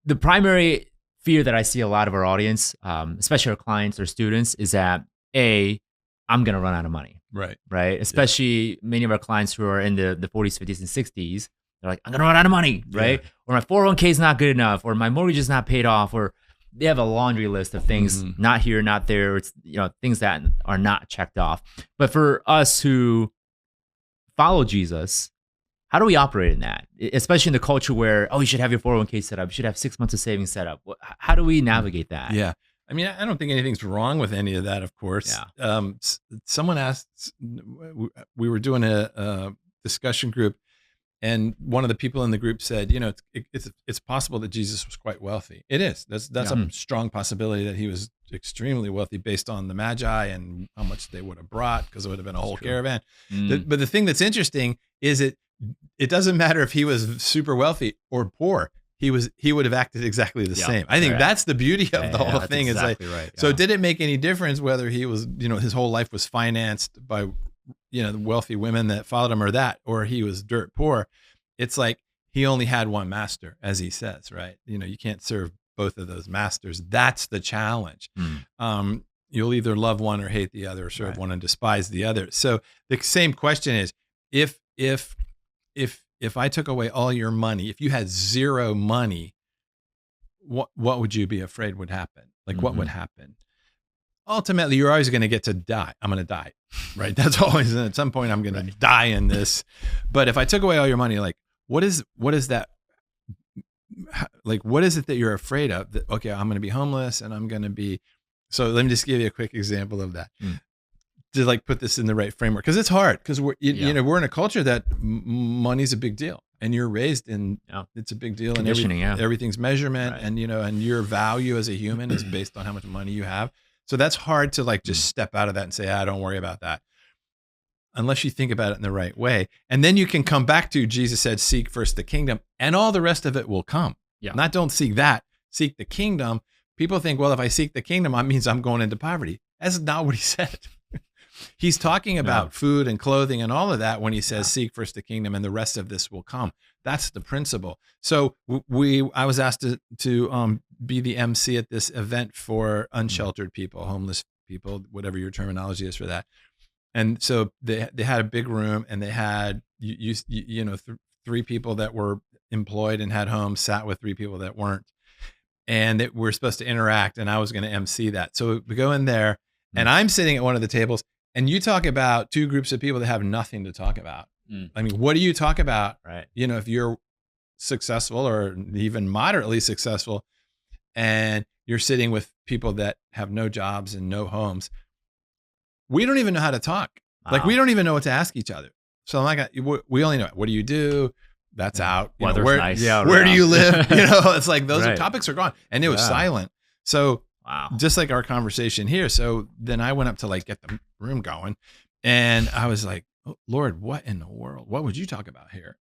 the primary fear that I see a lot of our audience, especially our clients or students, is that I'm going to run out of money. Right. Especially many of our clients who are in the 40s, 50s, and 60s. They're like, I'm going to run out of money. Right. Or my 401k is not good enough, or my mortgage is not paid off, or they have a laundry list of things not here, not there. It's, things that are not checked off. But for us who follow Jesus, how do we operate in that? Especially in the culture where, you should have your 401k set up. You should have 6 months of savings set up. How do we navigate that? Yeah. I mean, I don't think anything's wrong with any of that, of course. Yeah. Someone asked, we were doing a discussion group, and one of the people in the group said, it's possible that Jesus was quite wealthy. It is. That's a strong possibility that he was extremely wealthy based on the Magi and how much they would have brought, because it would have been a whole caravan. But the thing that's interesting is it doesn't matter if he was super wealthy or poor. He would have acted exactly the same. I think that's the beauty of the whole thing. Exactly is like, right. So did it make any difference whether he was, his whole life was financed by, the wealthy women that followed him, or he was dirt poor? It's like he only had one master, as he says, right? You can't serve both of those masters. That's the challenge. You'll either love one or hate the other, or serve one and despise the other. So the same question is, if I took away all your money, if you had zero money, what would you be afraid would happen? Like, what would happen? Ultimately, you're always going to get to die. I'm going to die, right? That's always, at some point, I'm going to die in this. But if I took away all your money, like, what is that? Like, what is it that you're afraid of? That, okay, I'm going to be homeless, and I'm going to be. So let me just give you a quick example of that. To like put this in the right framework, because it's hard, because we're in a culture that money's a big deal, and you're raised in it's a big deal, conditioning, and everything's measurement, and and your value as a human is based on how much money you have. So that's hard to like just step out of that and say, don't worry about that, unless you think about it in the right way, and then you can come back to Jesus said, seek first the kingdom, and all the rest of it will come. Not don't seek that, seek the kingdom. People think, well, if I seek the kingdom, that means I'm going into poverty. That's not what he said. He's talking about food and clothing and all of that when he says, seek first the kingdom and the rest of this will come. That's the principle. So I was asked to be the MC at this event for unsheltered people, homeless people, whatever your terminology is for that. And so they had a big room, and they had, three people that were employed and had homes sat with three people that weren't. And we're supposed to interact, and I was going to MC that. So we go in there, and I'm sitting at one of the tables, and you talk about two groups of people that have nothing to talk about. I mean, what do you talk about? Right. If you're successful or even moderately successful, and you're sitting with people that have no jobs and no homes, we don't even know how to talk. Wow. Like, we don't even know what to ask each other. So I'm like, we only know, what do you do? That's out. Weather's nice. Where do you live? It's like those topics are gone, and it was silent. So just like our conversation here. So then I went up to like get the room going, and I was like, Lord, what in the world? What would you talk about here?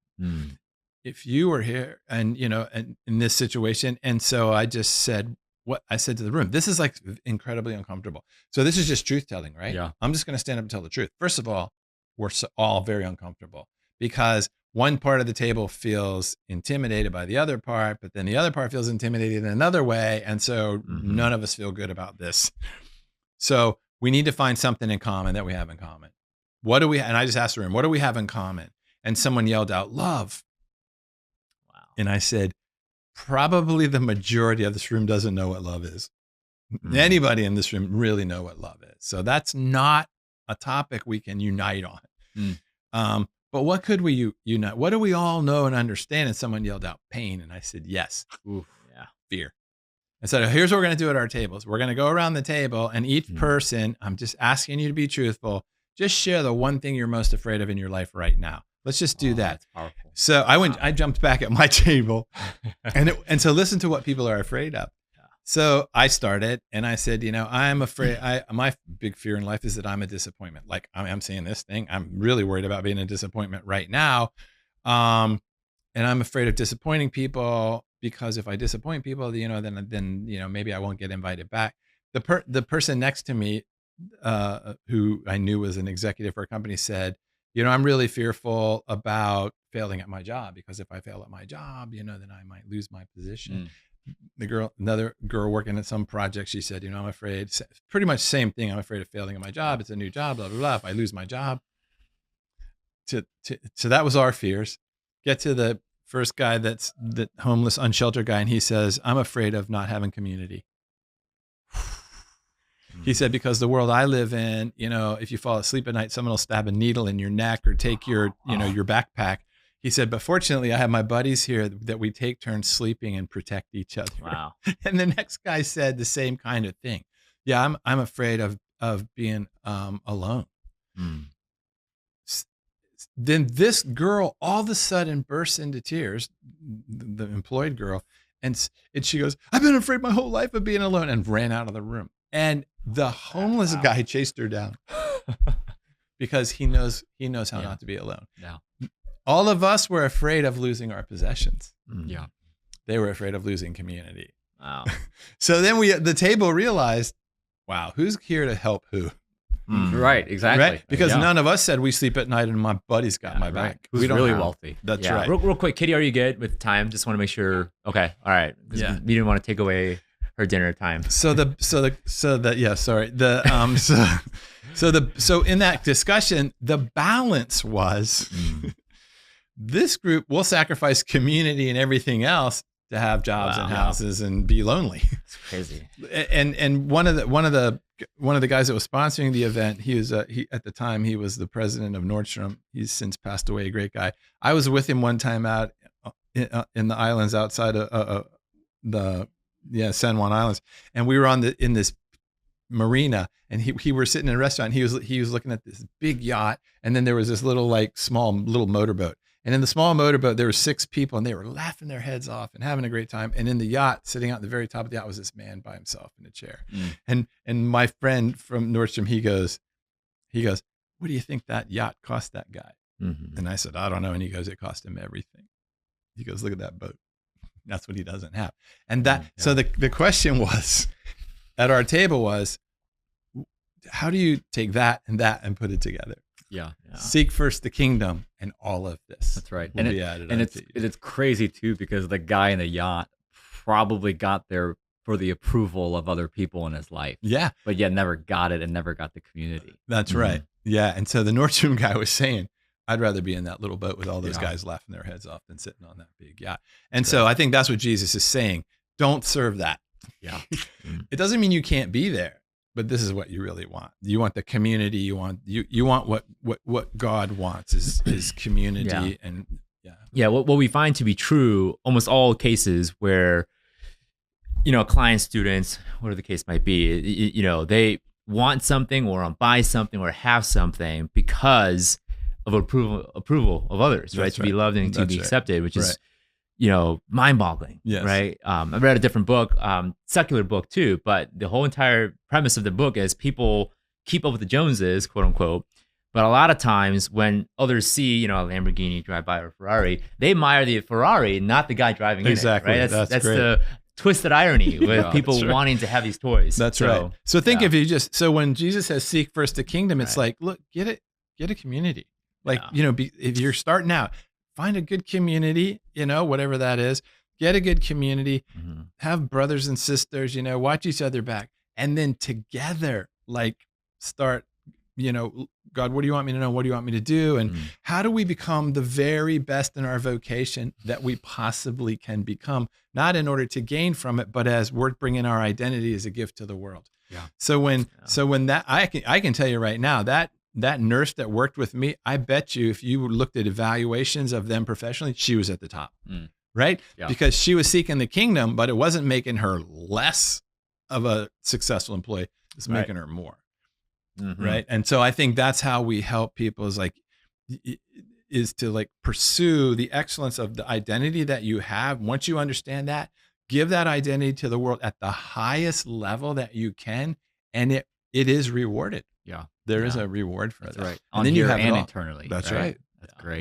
If you were here and, and in this situation. And so I just said what I said to the room. This is like incredibly uncomfortable. So this is just truth telling, right? Yeah. I'm just going to stand up and tell the truth. First of all, we're all very uncomfortable, because one part of the table feels intimidated by the other part, but then the other part feels intimidated in another way. And so none of us feel good about this. So we need to find something in common that we have in common. And I just asked the room, what do we have in common? And someone yelled out, love. Wow. And I said, probably the majority of this room doesn't know what love is. Anybody in this room really know what love is. So that's not a topic we can unite on. But what could we unite? What do we all know and understand? And someone yelled out, pain. And I said, yes. Fear. And so here's what we're going to do at our tables. We're going to go around the table, and each person, I'm just asking you to be truthful. Just share the one thing you're most afraid of in your life right now. Let's just do that. That's powerful. So I jumped back at my table and so listen to what people are afraid of. So I started, and I said, I'm afraid, my big fear in life is that I'm a disappointment. Like, I'm saying this thing, I'm really worried about being a disappointment right now. And I'm afraid of disappointing people, because if I disappoint people, then maybe I won't get invited back. The person next to me, who I knew was an executive for a company, said, I'm really fearful about failing at my job, because if I fail at my job, then I might lose my position. another girl working at some project, she said, I'm afraid, pretty much same thing. I'm afraid of failing at my job. It's a new job, blah, blah, blah. If I lose my job. So that was our fears. Get to the first guy, that's the homeless, unsheltered guy. And he says, I'm afraid of not having community. He said, because the world I live in, if you fall asleep at night, someone will stab a needle in your neck or take your backpack. He said, but fortunately, I have my buddies here that we take turns sleeping and protect each other. Wow. And the next guy said the same kind of thing. Yeah, I'm afraid of being alone. Mm. Then this girl all of a sudden bursts into tears, the employed girl, and she goes, I've been afraid my whole life of being alone, and ran out of the room. And the homeless guy chased her down because he knows how not to be alone. Yeah. All of us were afraid of losing our possessions. Yeah. They were afraid of losing community. Wow. So then the table realized, wow, who's here to help who? Right, exactly. Right? Because none of us said we sleep at night and my buddy's got my back. Who's really wealthy. That's right. Real quick, Kitty, are you good with time? Just want to make sure. Okay. All right. Yeah. We didn't want to take away her dinner time. So in that discussion, the balance was this group will sacrifice community and everything else to have jobs and houses and be lonely. It's crazy. And one of the guys that was sponsoring the event, he at the time he was the president of Nordstrom. He's since passed away. A great guy. I was with him one time out in the islands outside of the San Juan Islands, and we were in this marina, and he were sitting in a restaurant. And he was looking at this big yacht, and then there was this small motorboat. And in the small motorboat, there were 6 people, and they were laughing their heads off and having a great time. And in the yacht, sitting out at the very top of the yacht, was this man by himself in a chair. And my friend from Nordstrom, he goes, what do you think that yacht cost that guy? Mm-hmm. And I said, I don't know. And he goes, it cost him everything. He goes, look at that boat. That's what he doesn't have. And so the question was at our table was, how do you take that and put it together? Yeah. Seek first the kingdom, and all of this. That's right. And it's crazy too, because the guy in the yacht probably got there for the approval of other people in his life. Yeah. But yet never got it and never got the community. That's right. Yeah. And so the Nordstrom guy was saying, I'd rather be in that little boat with all those guys laughing their heads off than sitting on that big yacht. And so I think that's what Jesus is saying. Don't serve that. Yeah. It doesn't mean you can't be there, but this is what you really want. You want the community. You want what God wants is community. And what we find to be true almost all cases where client, students, whatever the case might be, they want something or buy something or have something because of approval of others, right? To be loved and to be accepted, which is mind-boggling. Yes. Right. I read a different book, secular book too, but the whole entire premise of the book is people keep up with the Joneses, quote unquote. But a lot of times when others see, a Lamborghini drive by or Ferrari, they admire the Ferrari, not the guy driving in it. Right? That's great. The twisted irony with people wanting to have these toys. That's right. So think if when Jesus says seek first the kingdom, it's like, look, get a community. Like, if you're starting out, find a good community, whatever that is, get a good community, have brothers and sisters, watch each other back. And then together, start, God, what do you want me to know? What do you want me to do? And how do we become the very best in our vocation that we possibly can become? Not in order to gain from it, but as we're bringing our identity as a gift to the world. Yeah. So when that, I can tell you right now that nurse that worked with me, I bet you if you looked at evaluations of them professionally, she was at the top, right? Yeah. Because she was seeking the kingdom, but it wasn't making her less of a successful employee. It's making her more, right? And so I think that's how we help people is to pursue the excellence of the identity that you have. Once you understand that, give that identity to the world at the highest level that you can, and it is rewarded. Yeah. There is a reward for that. Right. And then you have it internally. That's right. That's great.